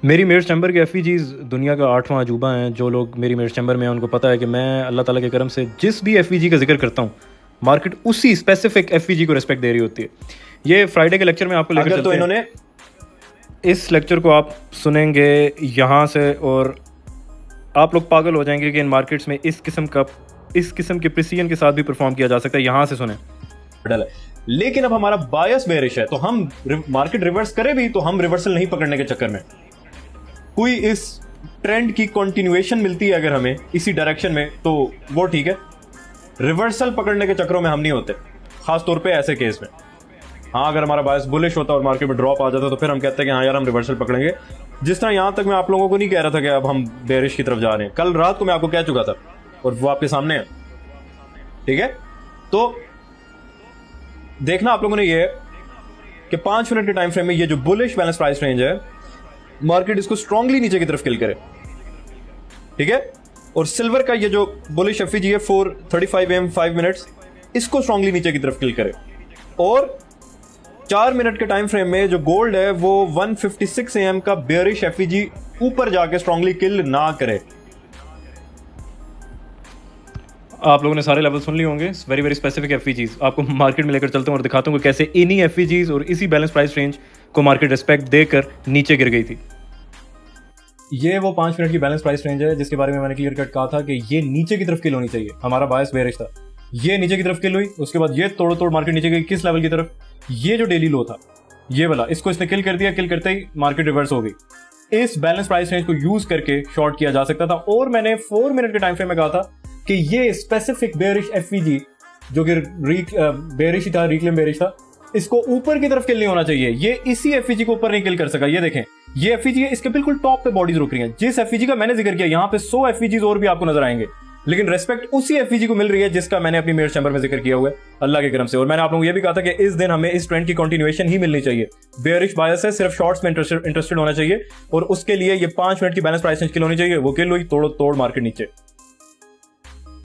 मेरी मेर्स चैम्बर के एफईजीज दुनिया का 8वां अजूबा हैं। जो लोग मेरी मेर्स चैम्बर में हैं उनको पता है कि मैं अल्लाह ताला के करम से जिस भी एफईजी का जिक्र करता हूँ, मार्केट उसी स्पेसिफिक एफईजी को रिस्पेक्ट दे रही होती है। ये फ्राइडे के लेक्चर में आपको लेकर अगर तो इन्होंने इस लेक्चर को आप सुनेंगे यहाँ से और आप लोग पागल हो जाएंगे कि इन मार्केट्स में इस किस्म के प्रिसीजन के साथ भी परफॉर्म किया जा सकता है। यहाँ से सुने। लेकिन अब हमारा बायस बेरिश है, तो हम मार्केट रिवर्स करे भी तो हम रिवर्सल नहीं पकड़ने के चक्कर में कोई इस ट्रेंड की कंटिन्यूएशन मिलती है अगर हमें इसी डायरेक्शन में, तो वो ठीक है। रिवर्सल पकड़ने के चक्करों में हम नहीं होते, खास तौर पे ऐसे केस में। हाँ, अगर हमारा बायस बुलिश होता और मार्केट में ड्रॉप आ जाता तो फिर हम कहते हैं कि हाँ यार हम रिवर्सल पकड़ेंगे। जिस तरह यहां तक मैं आप लोगों को नहीं कह रहा था कि अब हम बेरिश की तरफ जा रहे हैं, कल रात को मैं आपको कह चुका था और वो आपके सामने है, ठीक है। तो देखना आप लोगों ने ये कि 5 मिनट के टाइम फ्रेम में ये जो बुलिश बैलेंस प्राइस रेंज है, मार्केट इसको स्ट्रांगली नीचे की तरफ किल करे, ठीक है। और सिल्वर का ये जो बुलिश एफईजी है 4:35 AM 5 मिनट्स, इसको स्ट्रांगली नीचे की तरफ किल करे। और 4 मिनट के टाइम फ्रेम में जो गोल्ड है वो 156 AM का बेयरिश एफईजी ऊपर जाके स्ट्रांगली किल ना करे। आप लोगों ने सारे लेवल सुन लिए होंगे। वेरी वेरी स्पेसिफिक एफईजीज आपको मार्केट में लेकर चलता हूँ और दिखाता हूँ कि कैसे इन्हीं एफईजीज और इसी बैलेंस प्राइस रेंज को मार्केट रिस्पेक्ट देकर नीचे गिर गई थी। ये वो 5 मिनट की बैलेंस प्राइस रेंज है जिसके बारे में मैंने क्लियर कट कहा था कि ये नीचे की तरफ किल होनी चाहिए। हमारा बायस बेयरिश था, ये नीचे की तरफ किल हुई, उसके बाद ये तोड़ तोड़ मार्केट नीचे गई। किस लेवल की तरफ? ये जो डेली लो था ये वाला, इसको इसने किल कर दिया। किल करते ही मार्केट रिवर्स हो गई। इस बैलेंस प्राइस रेंज को यूज करके शॉर्ट किया जा सकता था। और मैंने 4 मिनट के टाइम फ्रेम में कहा था कि ये स्पेसिफिक बेयरिश एफईजी जो कि बेयरिश था, रिक्लेम बेयरिश था, इसको ऊपर की तरफ किल नहीं होना चाहिए। ये इसी एफईजी को ऊपर नहीं किल कर सका। ये देखें, ये एफईजी है, इसके बिल्कुल टॉप पे बॉडीज रुक रही हैं। जिस एफईजी का मैंने जिक्र किया, यहां पे 100 एफईजीज और भी आपको नजर आएंगे, लेकिन रेस्पेक्ट उसी एफईजी को मिल रही है जिसका मैंने अपनी मेर्स चैम्बर में जिक्र किया हुआ है अल्लाह के करम से। और मैंने आप लोगों को यह भी कहा था कि इस दिन हमें इस ट्रेंड की कंटिन्यूएशन ही मिलनी चाहिए। बेयरिश बायस है, सिर्फ शॉर्ट्स में इंटरेस्टेड होना चाहिए और उसके लिए ये 5 मिनट की बैलेंस प्राइस रेंज किल होनी चाहिए। वो किल हुई, तोड़ मार्केट नीचे।